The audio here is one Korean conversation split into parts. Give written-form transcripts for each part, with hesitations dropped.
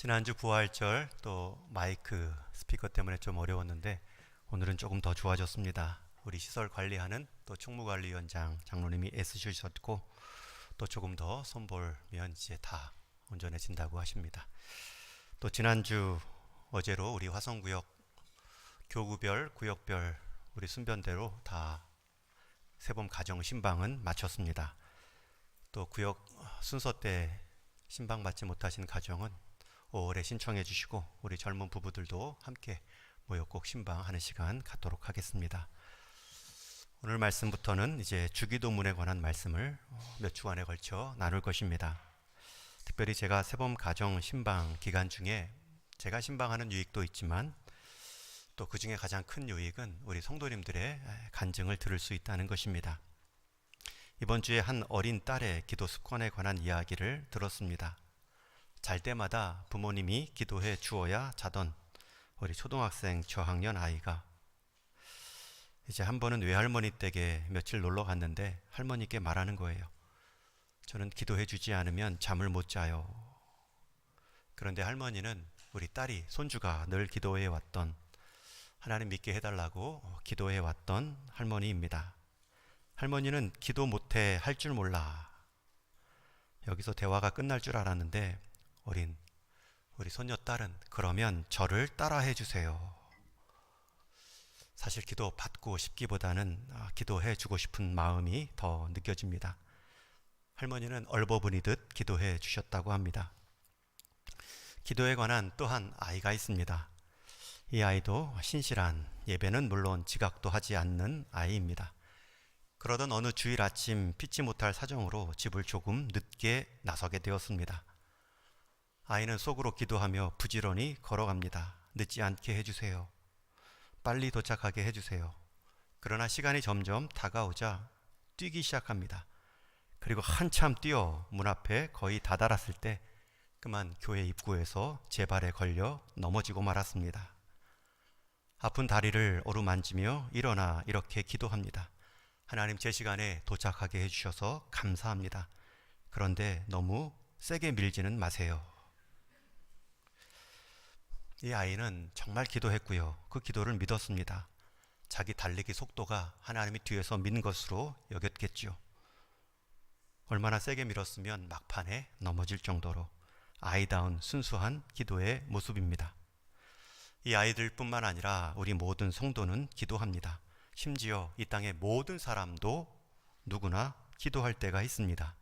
지난주 부활절 또 마이크 스피커 때문에 좀 어려웠는데 오늘은 조금 더 좋아졌습니다. 우리 시설 관리하는 또 총무관리위원장 장로님이 애쓰셨고 또 조금 더 손볼면 이제 다 온전해진다고 하십니다. 또 지난주 어제로 우리 화성구역 교구별 구역별 우리 순변대로 다 세범 가정 신방은 마쳤습니다. 또 구역 순서 때 신방 받지 못하신 가정은 5월에 신청해 주시고 우리 젊은 부부들도 함께 모여 꼭 신방하는 시간 갖도록 하겠습니다. 오늘 말씀부터는 이제 주기도문에 관한 말씀을 몇 주간에 걸쳐 나눌 것입니다. 특별히 제가 세범 가정 신방 기간 중에 제가 신방하는 유익도 있지만 또 그 중에 가장 큰 유익은 우리 성도님들의 간증을 들을 수 있다는 것입니다. 이번 주에 한 어린 딸의 기도 습관에 관한 이야기를 들었습니다. 잘 때마다 부모님이 기도해 주어야 자던 우리 초등학생 저학년 아이가 이제 한 번은 외할머니 댁에 며칠 놀러 갔는데 할머니께 말하는 거예요. 저는 기도해 주지 않으면 잠을 못 자요. 그런데 할머니는 우리 딸이 손주가 늘 기도해 왔던 하나님 믿게 해달라고 기도해 왔던 할머니입니다. 할머니는 기도 못해 할 줄 몰라. 여기서 대화가 끝날 줄 알았는데 어린 우리 손녀딸은 그러면 저를 따라해 주세요. 사실 기도 받고 싶기보다는 기도해 주고 싶은 마음이 더 느껴집니다. 할머니는 얼버무리듯 기도해 주셨다고 합니다. 기도에 관한 또한 아이가 있습니다. 이 아이도 신실한, 예배는 물론 지각도 하지 않는 아이입니다. 그러던 어느 주일 아침 피치 못할 사정으로 집을 조금 늦게 나서게 되었습니다. 아이는 속으로 기도하며 부지런히 걸어갑니다. 늦지 않게 해주세요. 빨리 도착하게 해주세요. 그러나 시간이 점점 다가오자 뛰기 시작합니다. 그리고 한참 뛰어 문 앞에 거의 다다랐을 때 그만 교회 입구에서 제 발에 걸려 넘어지고 말았습니다. 아픈 다리를 어루만지며 일어나 이렇게 기도합니다. 하나님, 제 시간에 도착하게 해주셔서 감사합니다. 그런데 너무 세게 밀지는 마세요. 이 아이는 정말 기도했고요. 그 기도를 믿었습니다. 자기 달리기 속도가 하나님이 뒤에서 민 것으로 여겼겠죠. 얼마나 세게 밀었으면 막판에 넘어질 정도로 아이다운 순수한 기도의 모습입니다. 이 아이들뿐만 아니라 우리 모든 성도는 기도합니다. 심지어 이 땅의 모든 사람도 누구나 기도할 때가 있습니다.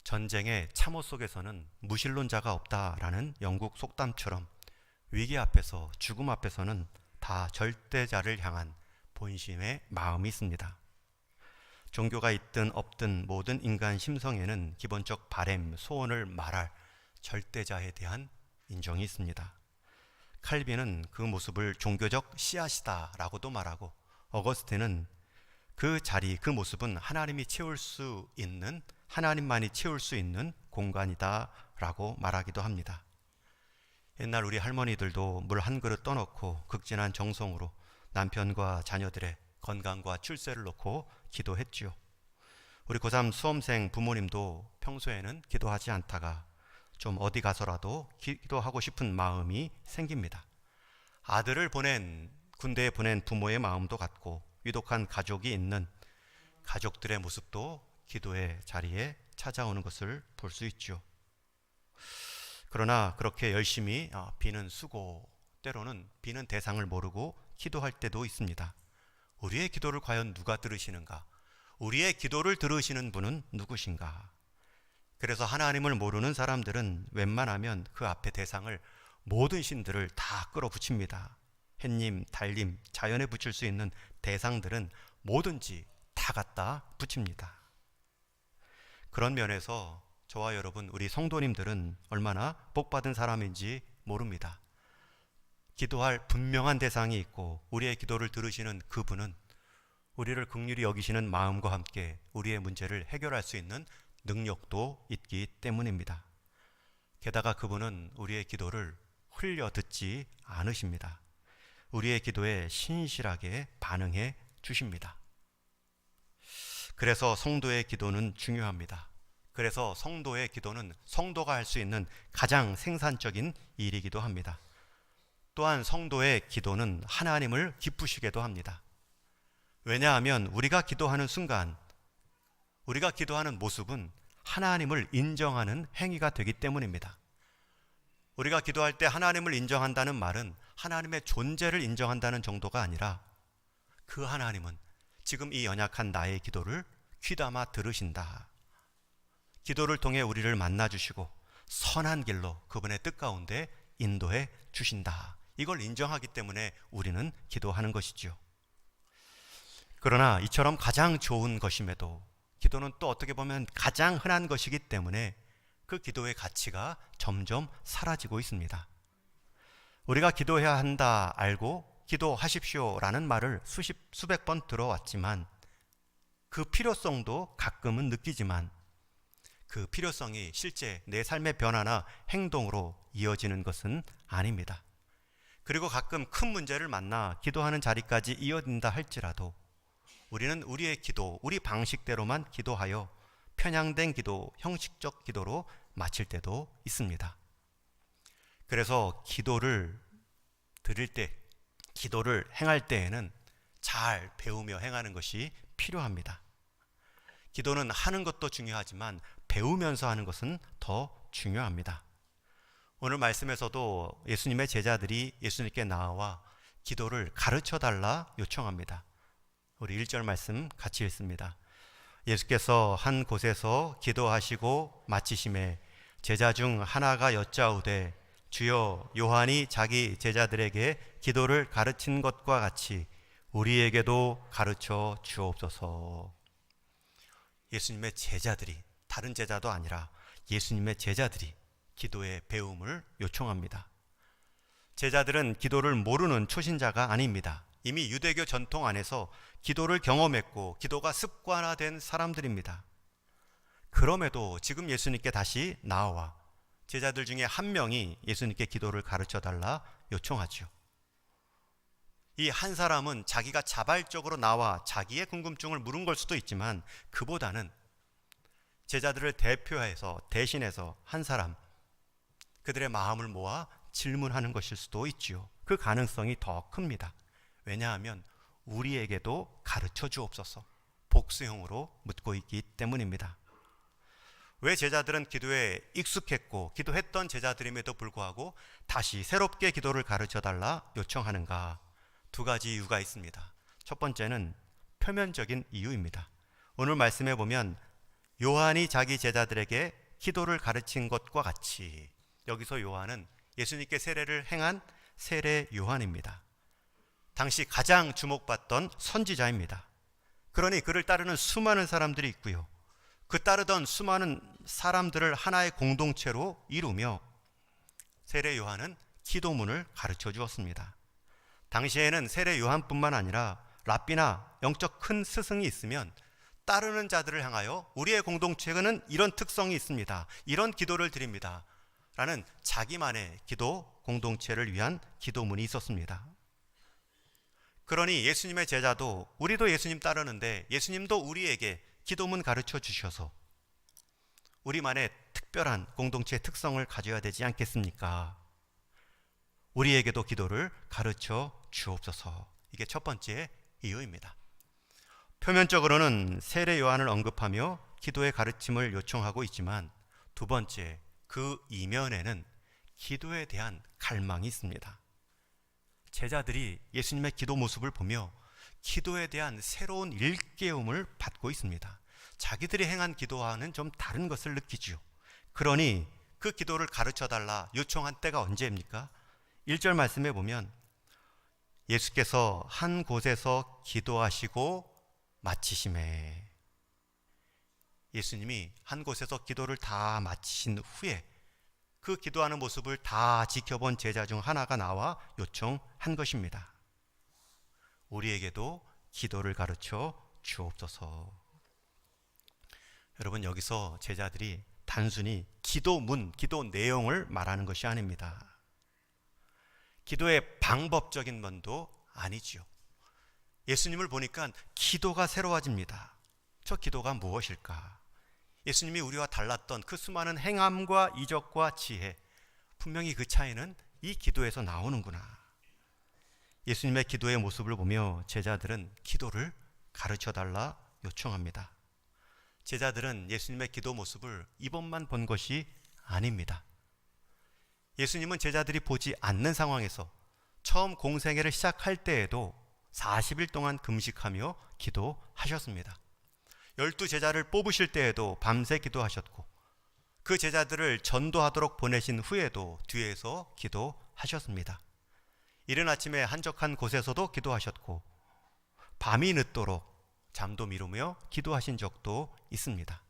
전쟁의 참호 속에서는 무신론자가 없다라는 영국 속담처럼 위기 앞에서, 죽음 앞에서는 다 절대자를 향한 본심의 마음이 있습니다. 종교가 있든 없든 모든 인간 심성에는 기본적 바램, 소원을 말할 절대자에 대한 인정이 있습니다. 칼빈은 그 모습을 종교적 씨앗이다라고도 말하고, 어거스틴은 그 자리, 그 모습은 하나님이 채울 수 있는, 하나님만이 채울 수 있는 공간이다 라고 말하기도 합니다. 옛날 우리 할머니들도 물 한 그릇 떠놓고 극진한 정성으로 남편과 자녀들의 건강과 출세를 놓고 기도했지요. 우리 고3 수험생 부모님도 평소에는 기도하지 않다가 좀 어디 가서라도 기도하고 싶은 마음이 생깁니다. 아들을 군대에 보낸 부모의 마음도 같고, 위독한 가족이 있는 가족들의 모습도 기도의 자리에 찾아오는 것을 볼 수 있죠. 그러나 그렇게 열심히 비는 수고, 때로는 비는 대상을 모르고 기도할 때도 있습니다. 우리의 기도를 과연 누가 들으시는가? 우리의 기도를 들으시는 분은 누구신가? 그래서 하나님을 모르는 사람들은 웬만하면 그 앞에 대상을, 모든 신들을 다 끌어붙입니다. 햇님, 달님, 자연에 붙일 수 있는 대상들은 뭐든지 다 갖다 붙입니다. 그런 면에서 저와 여러분, 우리 성도님들은 얼마나 복받은 사람인지 모릅니다. 기도할 분명한 대상이 있고, 우리의 기도를 들으시는 그분은 우리를 긍휼히 여기시는 마음과 함께 우리의 문제를 해결할 수 있는 능력도 있기 때문입니다. 게다가 그분은 우리의 기도를 흘려 듣지 않으십니다. 우리의 기도에 신실하게 반응해 주십니다. 그래서 성도의 기도는 중요합니다. 그래서 성도의 기도는 성도가 할 수 있는 가장 생산적인 일이기도 합니다. 또한 성도의 기도는 하나님을 기쁘시게도 합니다. 왜냐하면 우리가 기도하는 순간, 우리가 기도하는 모습은 하나님을 인정하는 행위가 되기 때문입니다. 우리가 기도할 때 하나님을 인정한다는 말은 하나님의 존재를 인정한다는 정도가 아니라 그 하나님은 지금 이 연약한 나의 기도를 귀담아 들으신다. 기도를 통해 우리를 만나주시고 선한 길로 그분의 뜻 가운데 인도해 주신다. 이걸 인정하기 때문에 우리는 기도하는 것이죠. 그러나 이처럼 가장 좋은 것임에도 기도는 또 어떻게 보면 가장 흔한 것이기 때문에 그 기도의 가치가 점점 사라지고 있습니다. 우리가 기도해야 한다 알고 기도하십시오라는 말을 수백 번 들어왔지만 그 필요성도 가끔은 느끼지만 그 필요성이 실제 내 삶의 변화나 행동으로 이어지는 것은 아닙니다. 그리고 가끔 큰 문제를 만나 기도하는 자리까지 이어진다 할지라도 우리는 우리의 기도, 우리 방식대로만 기도하여 편향된 기도, 형식적 기도로 마칠 때도 있습니다. 그래서 기도를 드릴 때, 기도를 행할 때에는 잘 배우며 행하는 것이 필요합니다. 기도는 하는 것도 중요하지만 배우면서 하는 것은 더 중요합니다. 오늘 말씀에서도 예수님의 제자들이 예수님께 나와 기도를 가르쳐 달라 요청합니다. 우리 1절 말씀 같이 읽습니다. 예수께서 한 곳에서 기도하시고 마치심에 제자 중 하나가 여짜오되 주여 요한이 자기 제자들에게 기도를 가르친 것과 같이 우리에게도 가르쳐 주옵소서. 예수님의 제자들이, 다른 제자도 아니라 예수님의 제자들이 기도의 배움을 요청합니다. 제자들은 기도를 모르는 초신자가 아닙니다. 이미 유대교 전통 안에서 기도를 경험했고 기도가 습관화된 사람들입니다. 그럼에도 지금 예수님께 다시 나와 제자들 중에 한 명이 예수님께 기도를 가르쳐 달라 요청하죠. 이 한 사람은 자기가 자발적으로 나와 자기의 궁금증을 물은 걸 수도 있지만 그보다는 제자들을 대신해서 한 사람, 그들의 마음을 모아 질문하는 것일 수도 있지요. 그 가능성이 더 큽니다. 왜냐하면 우리에게도 가르쳐 주옵소서 복수형으로 묻고 있기 때문입니다. 왜 제자들은 기도에 익숙했고 기도했던 제자들임에도 불구하고 다시 새롭게 기도를 가르쳐 달라 요청하는가? 두 가지 이유가 있습니다. 첫 번째는 표면적인 이유입니다. 오늘 말씀해 보면 요한이 자기 제자들에게 기도를 가르친 것과 같이, 여기서 요한은 예수님께 세례를 행한 세례 요한입니다. 당시 가장 주목받던 선지자입니다. 그러니 그를 따르는 수많은 사람들이 있고요. 그 따르던 수많은 사람들을 하나의 공동체로 이루며 세례 요한은 기도문을 가르쳐 주었습니다. 당시에는 세례 요한뿐만 아니라 랍비나 영적 큰 스승이 있으면 따르는 자들을 향하여 우리의 공동체는 이런 특성이 있습니다. 이런 기도를 드립니다. 라는 자기만의 기도 공동체를 위한 기도문이 있었습니다. 그러니 예수님의 제자도 우리도 예수님 따르는데 예수님도 우리에게 기도문 가르쳐 주셔서 우리만의 특별한 공동체의 특성을 가져야 되지 않겠습니까? 우리에게도 기도를 가르쳐 주옵소서. 이게 첫 번째 이유입니다. 표면적으로는 세례 요한을 언급하며 기도의 가르침을 요청하고 있지만 두 번째, 그 이면에는 기도에 대한 갈망이 있습니다. 제자들이 예수님의 기도 모습을 보며 기도에 대한 새로운 일깨움을 받고 있습니다. 자기들이 행한 기도와는 좀 다른 것을 느끼지요. 그러니 그 기도를 가르쳐달라 요청한 때가 언제입니까? 1절 말씀에 보면 예수께서 한 곳에서 기도하시고 마치심에, 예수님이 한 곳에서 기도를 다 마치신 후에 그 기도하는 모습을 다 지켜본 제자 중 하나가 나와 요청한 것입니다. 우리에게도 기도를 가르쳐 주옵소서. 여러분, 여기서 제자들이 단순히 기도문, 기도 내용을 말하는 것이 아닙니다. 기도의 방법적인 면도 아니지요. 예수님을 보니까 기도가 새로워집니다. 저 기도가 무엇일까? 예수님이 우리와 달랐던 그 수많은 행함과 이적과 지혜, 분명히 그 차이는 이 기도에서 나오는구나. 예수님의 기도의 모습을 보며 제자들은 기도를 가르쳐달라 요청합니다. 제자들은 예수님의 기도 모습을 이번만 본 것이 아닙니다. 예수님은 제자들이 보지 않는 상황에서 처음 공생애를 시작할 때에도 40일 동안 금식하며 기도하셨습니다. 12제자를 뽑으실 때에도 밤새 기도하셨고, 그 제자들을 전도하도록 보내신 후에도 뒤에서 기도하셨습니다. 이른 아침에 한적한 곳에서도 기도하셨고, 밤이 늦도록 잠도 미루며 기도하신 적도 있습니다.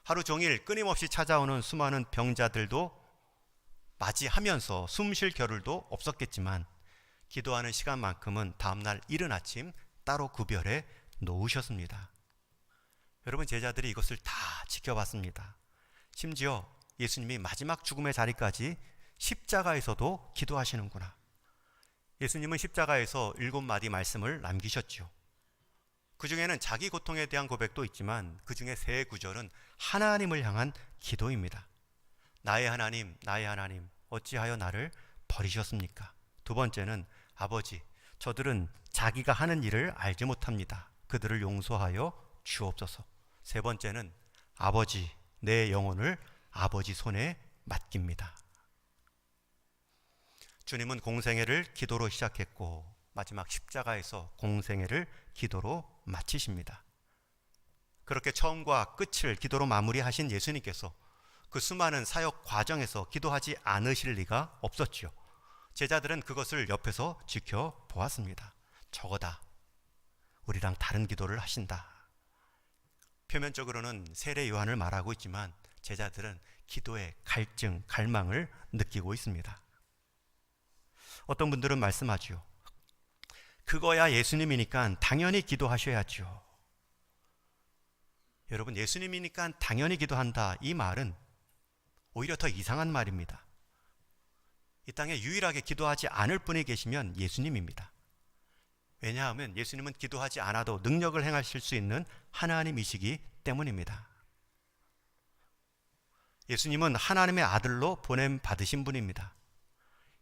하루 종일 끊임없이 찾아오는 수많은 병자들도 맞이하면서 숨 쉴 겨를도 없었겠지만 기도하는 시간만큼은 다음날 이른 아침 따로 구별해 놓으셨습니다. 여러분, 제자들이 이것을 다 지켜봤습니다. 심지어 예수님이 마지막 죽음의 자리까지 십자가에서도 기도하시는구나. 예수님은 십자가에서 7마디 말씀을 남기셨죠. 그 중에는 자기 고통에 대한 고백도 있지만 그 중에 세 구절은 하나님을 향한 기도입니다. 나의 하나님, 나의 하나님, 어찌하여 나를 버리셨습니까? 두 번째는 아버지, 저들은 자기가 하는 일을 알지 못합니다. 그들을 용서하여 주옵소서. 세 번째는 아버지, 내 영혼을 아버지 손에 맡깁니다. 주님은 공생애를 기도로 시작했고 마지막 십자가에서 공생애를 기도로 마치십니다. 그렇게 처음과 끝을 기도로 마무리하신 예수님께서 그 수많은 사역 과정에서 기도하지 않으실 리가 없었죠. 제자들은 그것을 옆에서 지켜보았습니다. 저거다, 우리랑 다른 기도를 하신다. 표면적으로는 세례 요한을 말하고 있지만 제자들은 기도의 갈증, 갈망을 느끼고 있습니다. 어떤 분들은 말씀하지요. 그거야 예수님이니까 당연히 기도하셔야죠. 여러분, 예수님이니까 당연히 기도한다, 이 말은 오히려 더 이상한 말입니다. 이 땅에 유일하게 기도하지 않을 분이 계시면 예수님입니다. 왜냐하면 예수님은 기도하지 않아도 능력을 행하실 수 있는 하나님이시기 때문입니다. 예수님은 하나님의 아들로 보냄 받으신 분입니다.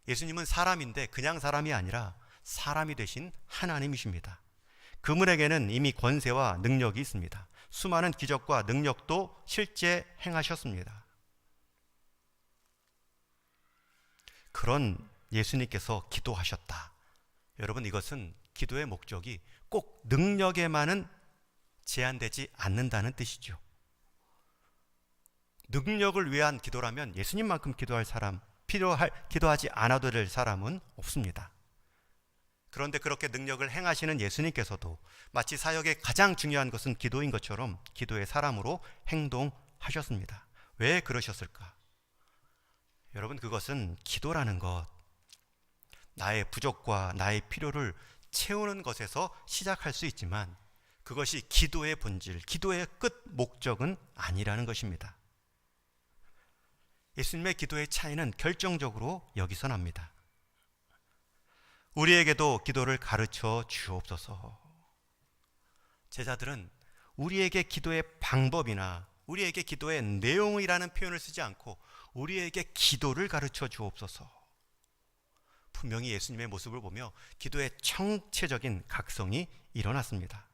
예수님은 사람인데 그냥 사람이 아니라 사람이 되신 하나님이십니다. 그분에게는 이미 권세와 능력이 있습니다. 수많은 기적과 능력도 실제 행하셨습니다. 그런 예수님께서 기도하셨다. 여러분, 이것은 기도의 목적이 꼭 능력에만은 제한되지 않는다는 뜻이죠. 능력을 위한 기도라면 예수님만큼 기도할 사람, 기도하지 않아도 될 사람은 없습니다. 그런데 그렇게 능력을 행하시는 예수님께서도 마치 사역의 가장 중요한 것은 기도인 것처럼 기도의 사람으로 행동하셨습니다. 왜 그러셨을까? 여러분, 그것은 기도라는 것, 나의 부족과 나의 필요를 채우는 것에서 시작할 수 있지만 그것이 기도의 본질, 기도의 끝 목적은 아니라는 것입니다. 예수님의 기도의 차이는 결정적으로 여기서 납니다. 우리에게도 기도를 가르쳐 주옵소서. 제자들은 우리에게 기도의 방법이나 우리에게 기도의 내용이라는 표현을 쓰지 않고 우리에게 기도를 가르쳐 주옵소서. 분명히 예수님의 모습을 보며 기도의 청체적인 각성이 일어났습니다.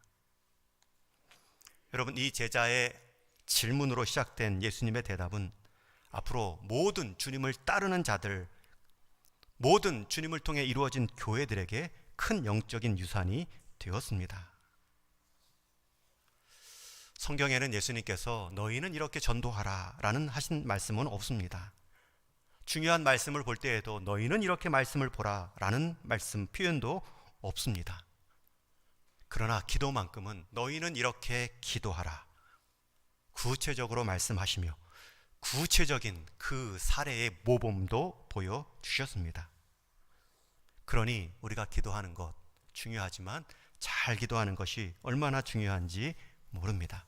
여러분, 이 제자의 질문으로 시작된 예수님의 대답은 앞으로 모든 주님을 따르는 자들, 모든 주님을 통해 이루어진 교회들에게 큰 영적인 유산이 되었습니다. 성경에는 예수님께서 너희는 이렇게 전도하라 라는 하신 말씀은 없습니다. 중요한 말씀을 볼 때에도 너희는 이렇게 말씀을 보라 라는 말씀 표현도 없습니다. 그러나 기도만큼은 너희는 이렇게 기도하라, 구체적으로 말씀하시며 구체적인 그 사례의 모범도 보여주셨습니다. 그러니 우리가 기도하는 것 중요하지만 잘 기도하는 것이 얼마나 중요한지 모릅니다.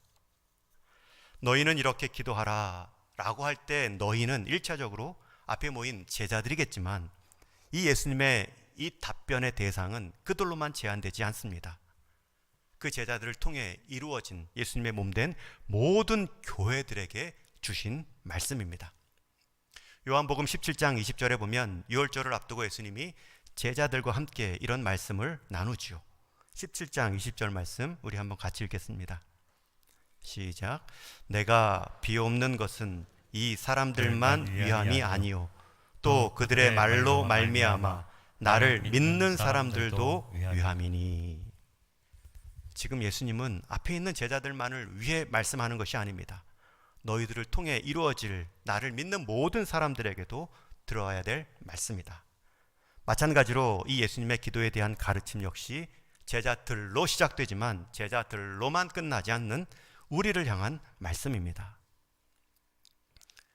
너희는 이렇게 기도하라 라고 할 때 너희는 1차적으로 앞에 모인 제자들이겠지만 이 예수님의 이 답변의 대상은 그들로만 제한되지 않습니다. 그 제자들을 통해 이루어진 예수님의 몸된 모든 교회들에게 주신 말씀입니다. 요한복음 17장 20절에 보면 유월절을 앞두고 예수님이 제자들과 함께 이런 말씀을 나누지요. 17장 20절 말씀 우리 한번 같이 읽겠습니다. 시작. 내가 비옵는 것은 이 사람들만 위함이 아니요 또 그들의 말로 말미암아 나를 믿는 사람들도 위함이니. 지금 예수님은 앞에 있는 제자들만을 위해 말씀하는 것이 아닙니다. 너희들을 통해 이루어질 나를 믿는 모든 사람들에게도 들어야 될 말씀이다. 마찬가지로 이 예수님의 기도에 대한 가르침 역시 제자들로 시작되지만 제자들로만 끝나지 않는 우리를 향한 말씀입니다.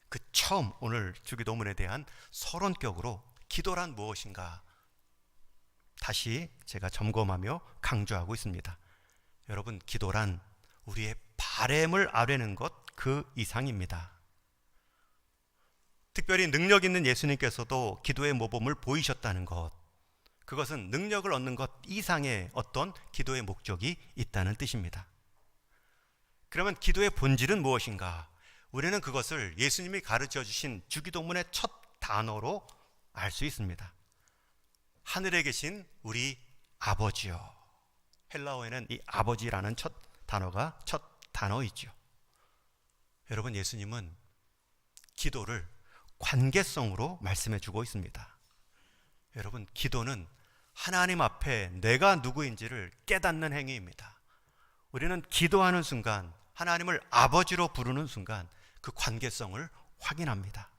그 처음 오늘 주기도문에 대한 서론격으로 기도란 무엇인가 다시 제가 점검하며 강조하고 있습니다. 여러분, 기도란 우리의 바램을 아뢰는 것 그 이상입니다. 특별히 능력 있는 예수님께서도 기도의 모범을 보이셨다는 것, 그것은 능력을 얻는 것 이상의 어떤 기도의 목적이 있다는 뜻입니다. 그러면 기도의 본질은 무엇인가? 우리는 그것을 예수님이 가르쳐 주신 주기도문의 첫 단어로 알 수 있습니다. 하늘에 계신 우리 아버지요. 헬라어에는 이 아버지라는 첫 단어가 첫 단어이죠. 여러분, 예수님은 기도를 관계성으로 말씀해 주고 있습니다. 여러분, 기도는 하나님 앞에 내가 누구인지를 깨닫는 행위입니다. 우리는 기도하는 순간, 하나님을 아버지로 부르는 순간 그 관계성을 확인합니다.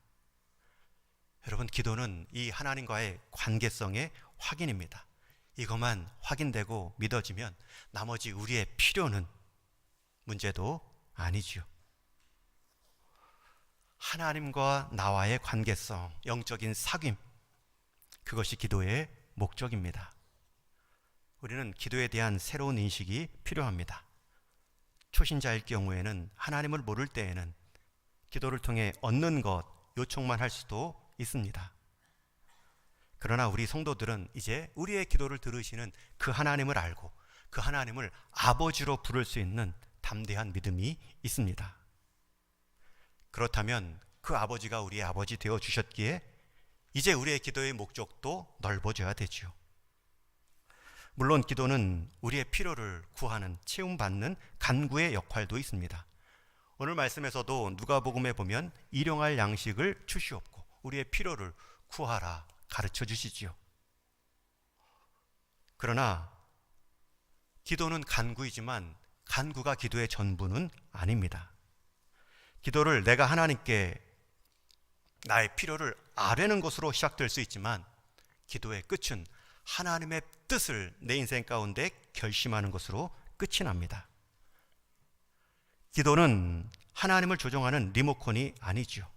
여러분, 기도는 이 하나님과의 관계성의 확인입니다. 이것만 확인되고 믿어지면 나머지 우리의 필요는 문제도 아니지요. 하나님과 나와의 관계성, 영적인 사귐, 그것이 기도의 목적입니다. 우리는 기도에 대한 새로운 인식이 필요합니다. 초신자일 경우에는, 하나님을 모를 때에는 기도를 통해 얻는 것, 요청만 할 수도 있습니다. 그러나 우리 성도들은 이제 우리의 기도를 들으시는 그 하나님을 알고 그 하나님을 아버지로 부를 수 있는 담대한 믿음이 있습니다. 그렇다면 그 아버지가 우리의 아버지 되어 주셨기에 이제 우리의 기도의 목적도 넓어져야 되죠. 물론 기도는 우리의 필요를 구하는, 채움받는 간구의 역할도 있습니다. 오늘 말씀에서도 누가복음에 보면 일용할 양식을 주시옵고 우리의 필요를 구하라 가르쳐 주시지요. 그러나 기도는 간구이지만 간구가 기도의 전부는 아닙니다. 기도를 내가 하나님께 나의 필요를 아뢰는 것으로 시작될 수 있지만 기도의 끝은 하나님의 뜻을 내 인생 가운데 결심하는 것으로 끝이 납니다. 기도는 하나님을 조종하는 리모컨이 아니죠.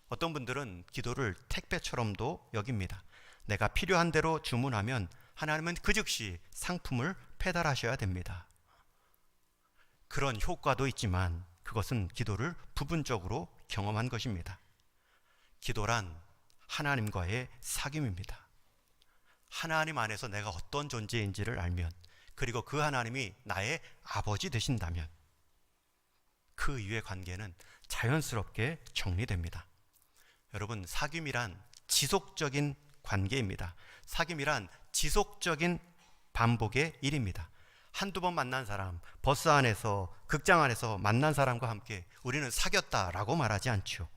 어떤 분들은 기도를 택배처럼도 여깁니다. 내가 필요한 대로 주문하면 하나님은 그 즉시 상품을 배달하셔야 됩니다. 그런 효과도 있지만 그것은 기도를 부분적으로 경험한 것입니다. 기도란 하나님과의 사귐입니다. 하나님 안에서 내가 어떤 존재인지를 알면, 그리고 그 하나님이 나의 아버지 되신다면 그 이후의 관계는 자연스럽게 정리됩니다. 여러분, 사귐이란 지속적인 관계입니다. 사귐이란 지속적인 반복의 일입니다. 한두 번 만난 사람, 버스 안에서, 극장 안에서 만난 사람과 함께 우리는 사귀었다라고 말하지 않죠.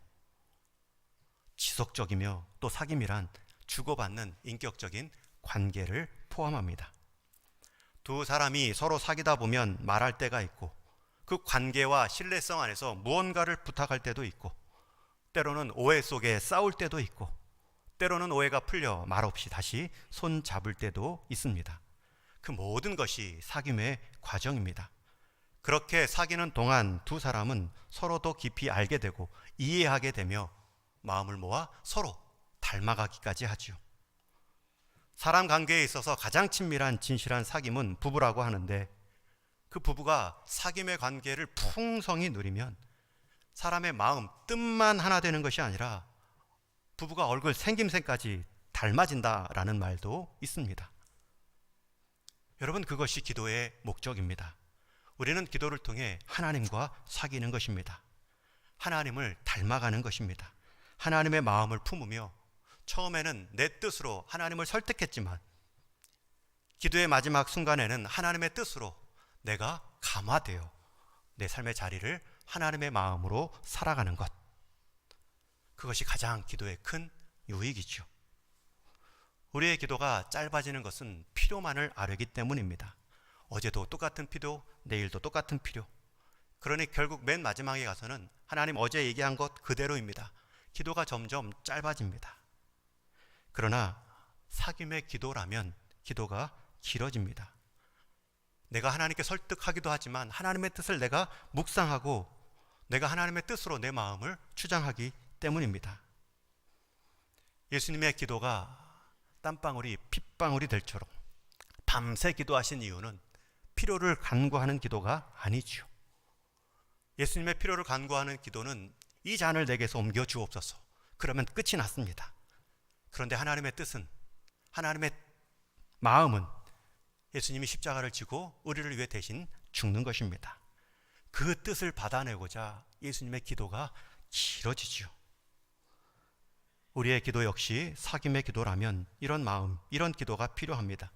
지속적이며 또 사귐이란 주고받는 인격적인 관계를 포함합니다. 두 사람이 서로 사귀다 보면 말할 때가 있고 그 관계와 신뢰성 안에서 무언가를 부탁할 때도 있고 때로는 오해 속에 싸울 때도 있고 때로는 오해가 풀려 말없이 다시 손 잡을 때도 있습니다. 그 모든 것이 사귐의 과정입니다. 그렇게 사귀는 동안 두 사람은 서로 더 깊이 알게 되고 이해하게 되며 마음을 모아 서로 닮아가기까지 하지요. 사람 관계에 있어서 가장 친밀한 진실한 사귐은 부부라고 하는데 그 부부가 사귐의 관계를 풍성히 누리면 사람의 마음, 뜻만 하나 되는 것이 아니라 부부가 얼굴 생김새까지 닮아진다라는 말도 있습니다. 여러분, 그것이 기도의 목적입니다. 우리는 기도를 통해 하나님과 사귀는 것입니다. 하나님을 닮아가는 것입니다. 하나님의 마음을 품으며 처음에는 내 뜻으로 하나님을 설득했지만 기도의 마지막 순간에는 하나님의 뜻으로 내가 감화되어 내 삶의 자리를 하나님의 마음으로 살아가는 것, 그것이 가장 기도의 큰 유익이죠. 우리의 기도가 짧아지는 것은 필요만을 아뢰기 때문입니다. 어제도 똑같은 필요, 내일도 똑같은 필요. 그러니 결국 맨 마지막에 가서는 하나님 어제 얘기한 것 그대로입니다. 기도가 점점 짧아집니다. 그러나 사귐의 기도라면 기도가 길어집니다. 내가 하나님께 설득하기도 하지만 하나님의 뜻을 내가 묵상하고 내가 하나님의 뜻으로 내 마음을 주장하기 때문입니다. 예수님의 기도가 땀방울이 핏방울이 될처럼 밤새 기도하신 이유는 필요를 간구하는 기도가 아니죠. 예수님의 필요를 간구하는 기도는 이 잔을 내게서 옮겨 주옵소서, 그러면 끝이 났습니다. 그런데 하나님의 뜻은, 하나님의 마음은 예수님이 십자가를 지고 우리를 위해 대신 죽는 것입니다. 그 뜻을 받아내고자 예수님의 기도가 길어지죠. 우리의 기도 역시 사귐의 기도라면 이런 마음, 이런 기도가 필요합니다.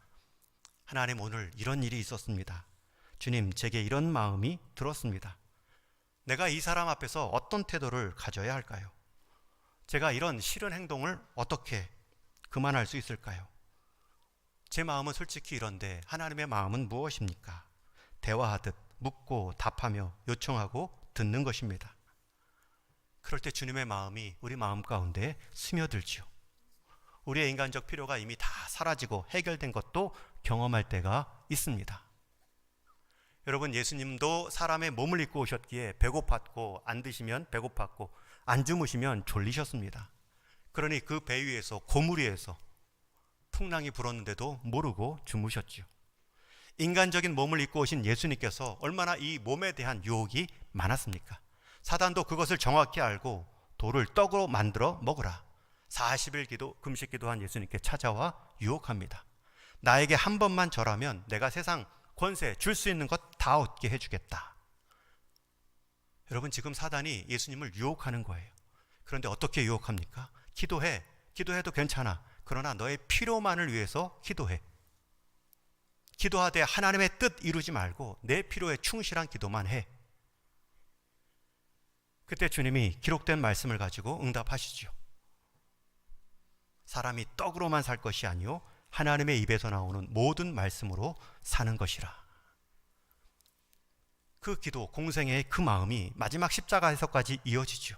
하나님, 오늘 이런 일이 있었습니다. 주님, 제게 이런 마음이 들었습니다. 내가 이 사람 앞에서 어떤 태도를 가져야 할까요? 제가 이런 싫은 행동을 어떻게 그만할 수 있을까요? 제 마음은 솔직히 이런데 하나님의 마음은 무엇입니까? 대화하듯 묻고 답하며 요청하고 듣는 것입니다. 그럴 때 주님의 마음이 우리 마음 가운데 스며들지요. 우리의 인간적 필요가 이미 다 사라지고 해결된 것도 경험할 때가 있습니다. 여러분, 예수님도 사람의 몸을 입고 오셨기에 배고팠고, 안 드시면 배고팠고, 안 주무시면 졸리셨습니다. 그러니 그 배 위에서, 고물 위에서 풍랑이 불었는데도 모르고 주무셨죠. 인간적인 몸을 입고 오신 예수님께서 얼마나 이 몸에 대한 유혹이 많았습니까? 사단도 그것을 정확히 알고 돌을 떡으로 만들어 먹으라, 40일 금식 기도한 예수님께 찾아와 유혹합니다. 나에게 한 번만 절하면 내가 세상 권세 줄 수 있는 것 다 얻게 해주겠다. 여러분, 지금 사단이 예수님을 유혹하는 거예요. 그런데 어떻게 유혹합니까? 기도해. 기도해도 괜찮아. 그러나 너의 필요만을 위해서 기도해. 기도하되 하나님의 뜻 이루지 말고 내 필요에 충실한 기도만 해. 그때 주님이 기록된 말씀을 가지고 응답하시죠. 사람이 떡으로만 살 것이 아니요 하나님의 입에서 나오는 모든 말씀으로 사는 것이라. 그 기도, 공생애의 그 마음이 마지막 십자가에서까지 이어지죠.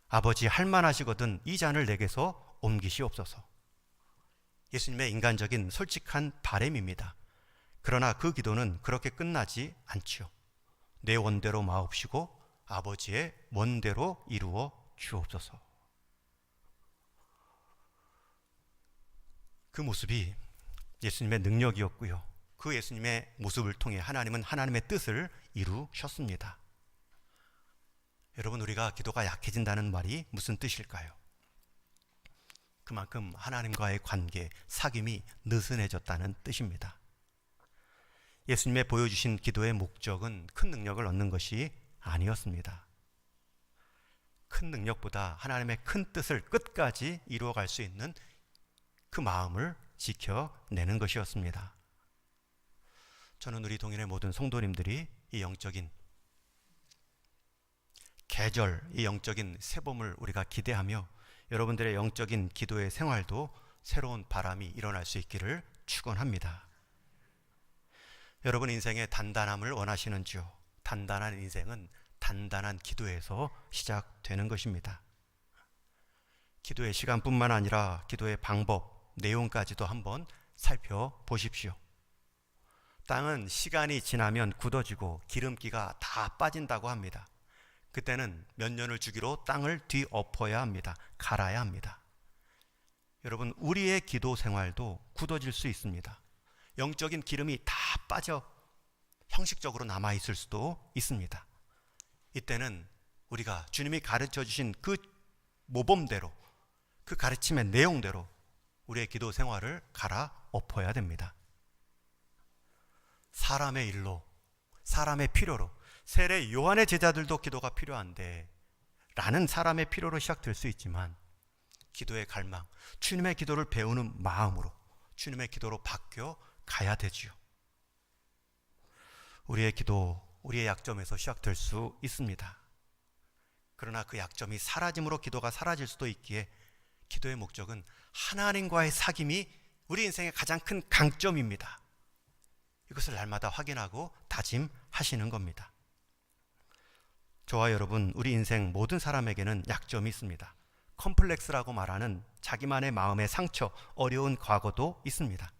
아버지, 할만하시거든 이 잔을 내게서 옮기시옵소서. 예수님의 인간적인 솔직한 바람입니다. 그러나 그 기도는 그렇게 끝나지 않지요. 내 원대로 마옵시고 아버지의 원대로 이루어 주옵소서. 그 모습이 예수님의 능력이었고요. 그 예수님의 모습을 통해 하나님은 하나님의 뜻을 이루셨습니다. 여러분, 우리가 기도가 약해진다는 말이 무슨 뜻일까요? 그만큼 하나님과의 관계, 사귐이 느슨해졌다는 뜻입니다. 예수님의 보여주신 기도의 목적은 큰 능력을 얻는 것이 아니었습니다. 큰 능력보다 하나님의 큰 뜻을 끝까지 이루어갈 수 있는 그 마음을 지켜내는 것이었습니다. 저는 우리 동인의 모든 성도님들이 이 영적인 계절, 이 영적인 새봄을 우리가 기대하며 여러분들의 영적인 기도의 생활도 새로운 바람이 일어날 수 있기를 축원합니다. 여러분 인생의 단단함을 원하시는지요? 단단한 인생은 단단한 기도에서 시작되는 것입니다. 기도의 시간뿐만 아니라 기도의 방법, 내용까지도 한번 살펴보십시오. 땅은 시간이 지나면 굳어지고 기름기가 다 빠진다고 합니다. 그때는 몇 년을 주기로 땅을 뒤엎어야 합니다. 갈아야 합니다. 여러분, 우리의 기도 생활도 굳어질 수 있습니다. 영적인 기름이 다 빠져 형식적으로 남아있을 수도 있습니다. 이때는 우리가 주님이 가르쳐 주신 그 모범대로, 그 가르침의 내용대로 우리의 기도 생활을 갈아엎어야 됩니다. 사람의 일로, 사람의 필요로, 세례 요한의 제자들도 기도가 필요한데 라는 사람의 필요로 시작될 수 있지만, 기도의 갈망, 주님의 기도를 배우는 마음으로 주님의 기도로 바뀌어 가야 되지요. 우리의 기도, 우리의 약점에서 시작될 수 있습니다. 그러나 그 약점이 사라짐으로 기도가 사라질 수도 있기에, 기도의 목적은 하나님과의 사귐이 우리 인생의 가장 큰 강점입니다. 이것을 날마다 확인하고 다짐하시는 겁니다. 저와 여러분, 우리 인생 모든 사람에게는 약점이 있습니다. 컴플렉스라고 말하는 자기만의 마음의 상처, 어려운 과거도 있습니다.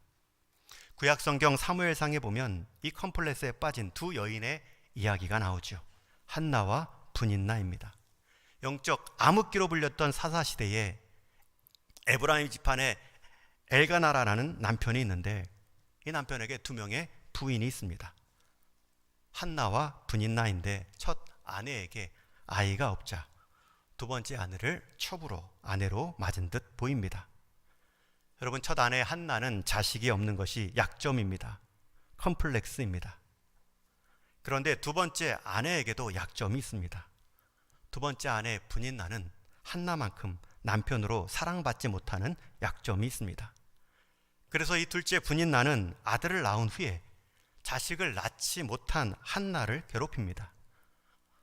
구약 성경 사무엘상에 보면 이 컴플렉스에 빠진 두 여인의 이야기가 나오죠. 한나와 브닌나입니다. 영적 암흑기로 불렸던 사사시대에 에브라임 지판에 엘가나라라는 남편이 있는데, 이 남편에게 두 명의 부인이 있습니다. 한나와 브닌나인데, 첫 아내에게 아이가 없자 두 번째 아내를 첩으로 아내로 맞은 듯 보입니다. 여러분, 첫 아내 한나는 자식이 없는 것이 약점입니다. 컴플렉스입니다. 그런데 두 번째 아내에게도 약점이 있습니다. 두 번째 아내 브닌나는 한나만큼 남편으로 사랑받지 못하는 약점이 있습니다. 그래서 이 둘째 브닌나는 아들을 낳은 후에 자식을 낳지 못한 한나를 괴롭힙니다.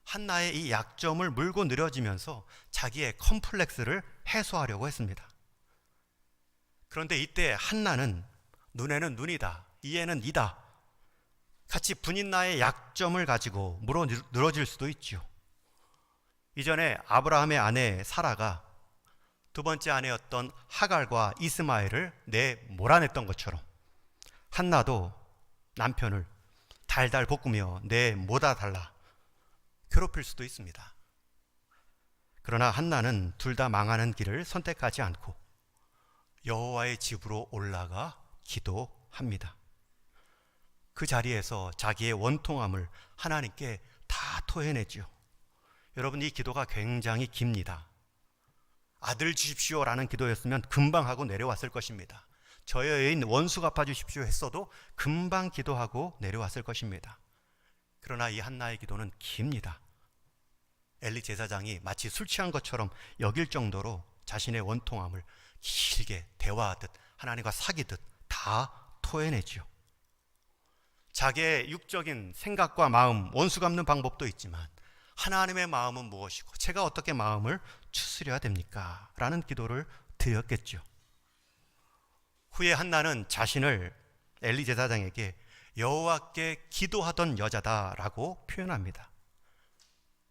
한나의 이 약점을 물고 늘어지면서 자기의 컴플렉스를 해소하려고 했습니다. 그런데 이때 한나는 눈에는 눈이다, 이에는 이다, 같이 브닌나의 약점을 가지고 물어 늘어질 수도 있죠. 이전에 아브라함의 아내 사라가 두 번째 아내였던 하갈과 이스마엘을 몰아냈던 것처럼, 한나도 남편을 달달 볶으며 몰아달라 괴롭힐 수도 있습니다. 그러나 한나는 둘 다 망하는 길을 선택하지 않고 여호와의 집으로 올라가 기도합니다. 그 자리에서 자기의 원통함을 하나님께 다 토해내죠. 여러분, 이 기도가 굉장히 깁니다. 아들 주십시오라는 기도였으면 금방 하고 내려왔을 것입니다. 저의 여인 원수 갚아주십시오 했어도 금방 기도하고 내려왔을 것입니다. 그러나 이 한나의 기도는 깁니다. 엘리 제사장이 마치 술 취한 것처럼 여길 정도로 자신의 원통함을 길게 대화하듯 하나님과 사귀듯 다 토해내죠. 자기의 육적인 생각과 마음, 원수 갚는 방법도 있지만 하나님의 마음은 무엇이고 제가 어떻게 마음을 추스려야 됩니까? 라는 기도를 드렸겠죠. 후에 한나는 자신을 엘리 제사장에게 여호와께 기도하던 여자다라고 표현합니다.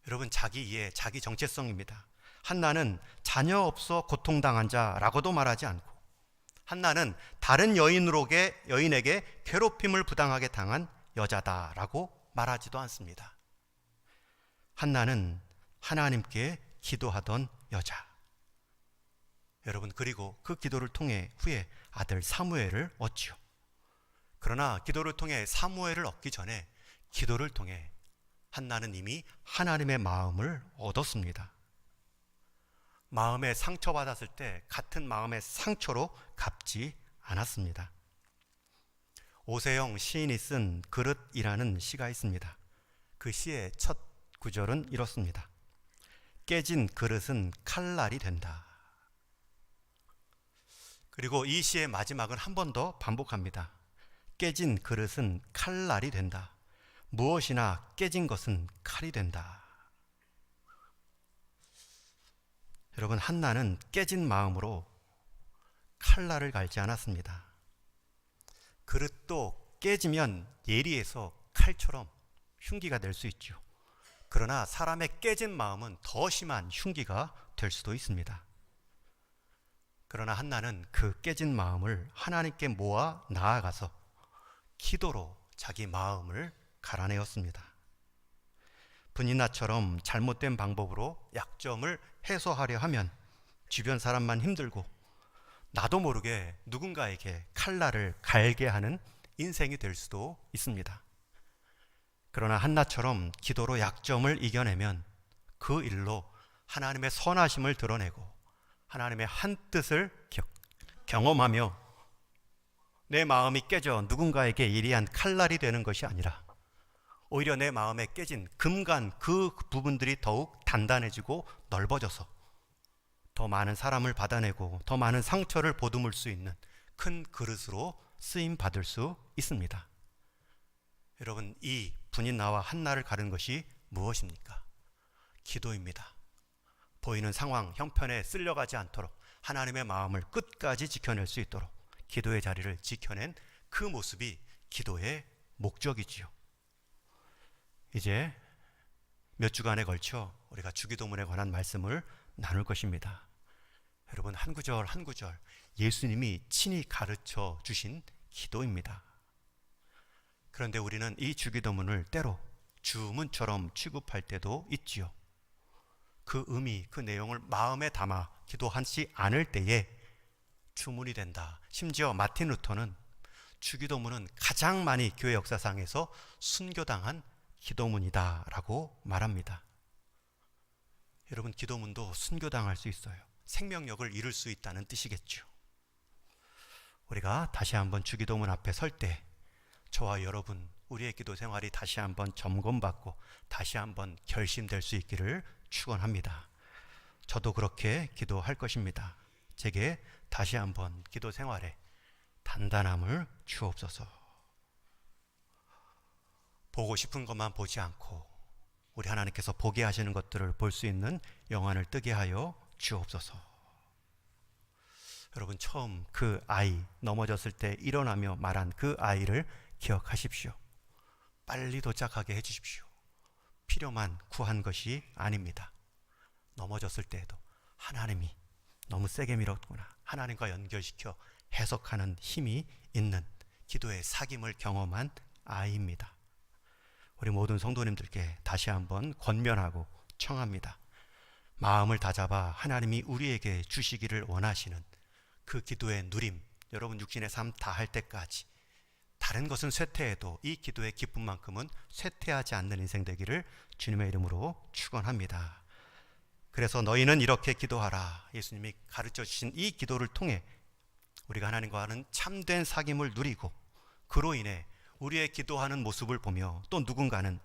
여러분, 자기 이해, 자기 정체성입니다. 한나는 자녀 없어 고통당한 자라고도 말하지 않고, 한나는 다른 여인에게 괴롭힘을 부당하게 당한 여자다라고 말하지도 않습니다. 한나는 하나님께 기도하던 여자. 여러분, 그리고 그 기도를 통해 후에 아들 사무엘을 얻지요. 그러나 기도를 통해 사무엘을 얻기 전에 기도를 통해 한나는 이미 하나님의 마음을 얻었습니다. 마음에 상처받았을 때 같은 마음의 상처로 갚지 않았습니다. 오세영 시인이 쓴 그릇이라는 시가 있습니다. 그 시의 첫 구절은 이렇습니다. 깨진 그릇은 칼날이 된다. 그리고 이 시의 마지막은 한 번 더 반복합니다. 깨진 그릇은 칼날이 된다. 무엇이나 깨진 것은 칼이 된다. 여러분, 한나는 깨진 마음으로 칼날을 갈지 않았습니다. 그릇도 깨지면 예리해서 칼처럼 흉기가 될 수 있죠. 그러나 사람의 깨진 마음은 더 심한 흉기가 될 수도 있습니다. 그러나 한나는 그 깨진 마음을 하나님께 모아 나아가서 기도로 자기 마음을 갈아내었습니다. 브닌나처럼 잘못된 방법으로 약점을 해소하려 하면 주변 사람만 힘들고 나도 모르게 누군가에게 칼날을 갈게 하는 인생이 될 수도 있습니다. 그러나 한나처럼 기도로 약점을 이겨내면 그 일로 하나님의 선하심을 드러내고 하나님의 한 뜻을 경험하며 내 마음이 깨져 누군가에게 예리한 칼날이 되는 것이 아니라 오히려 내 마음에 깨진 금간 그 부분들이 더욱 단단해지고 넓어져서 더 많은 사람을 받아내고 더 많은 상처를 보듬을 수 있는 큰 그릇으로 쓰임 받을 수 있습니다. 여러분, 이 분인 나와 한나를 가른 것이 무엇입니까? 기도입니다. 보이는 상황, 형편에 쓸려가지 않도록 하나님의 마음을 끝까지 지켜낼 수 있도록 기도의 자리를 지켜낸 그 모습이 기도의 목적이지요. 이제 몇 주간에 걸쳐 우리가 주기도문에 관한 말씀을 나눌 것입니다. 여러분, 한 구절 한 구절 예수님이 친히 가르쳐 주신 기도입니다. 그런데 우리는 이 주기도문을 때로 주문처럼 취급할 때도 있지요. 그 의미, 그 내용을 마음에 담아 기도하지 않을 때에 주문이 된다. 심지어 마틴 루터는 주기도문은 가장 많이 교회 역사상에서 순교당한 기도문이다 라고 말합니다. 여러분, 기도문도 순교당할 수 있어요. 생명력을 잃을 수 있다는 뜻이겠죠. 우리가 다시 한번 주기도문 앞에 설 때 저와 여러분, 우리의 기도 생활이 다시 한번 점검받고 다시 한번 결심될 수 있기를 축원합니다. 저도 그렇게 기도할 것입니다. 제게 다시 한번 기도 생활에 단단함을 주옵소서. 보고 싶은 것만 보지 않고 우리 하나님께서 보게 하시는 것들을 볼 수 있는 영안을 뜨게 하여 주옵소서. 여러분, 처음 그 아이 넘어졌을 때 일어나며 말한 그 아이를 기억하십시오. 빨리 도착하게 해주십시오. 필요만 구한 것이 아닙니다. 넘어졌을 때에도 하나님이 너무 세게 밀었구나, 하나님과 연결시켜 해석하는 힘이 있는 기도의 사귐을 경험한 아이입니다. 우리 모든 성도님들께 다시 한번 권면하고 청합니다. 마음을 다잡아 하나님이 우리에게 주시기를 원하시는 그 기도의 누림, 여러분 육신의 삶 다 할 때까지 다른 것은 쇠퇴해도 이 기도의 기쁨만큼은 쇠퇴하지 않는 인생 되기를 주님의 이름으로 축원합니다. 그래서 너희는 이렇게 기도하라. 예수님이 가르쳐 주신 이 기도를 통해 우리가 하나님과 하는 참된 사귐을 누리고 그로 인해 우리의 기도하는 모습을 보며 또 누군가는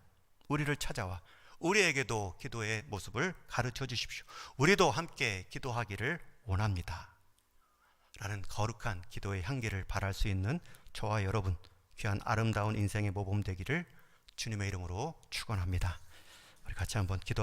우리를 찾아와 우리에게도 기도의 모습을 가르쳐 주십시오. 우리도 함께 기도하기를 원합니다. 라는 거룩한 기도의 향기를 발할 수 있는 저와 여러분, 귀한 아름다운 인생의 모범 되기를 주님의 이름으로 축원합니다. 우리 같이 한번 기도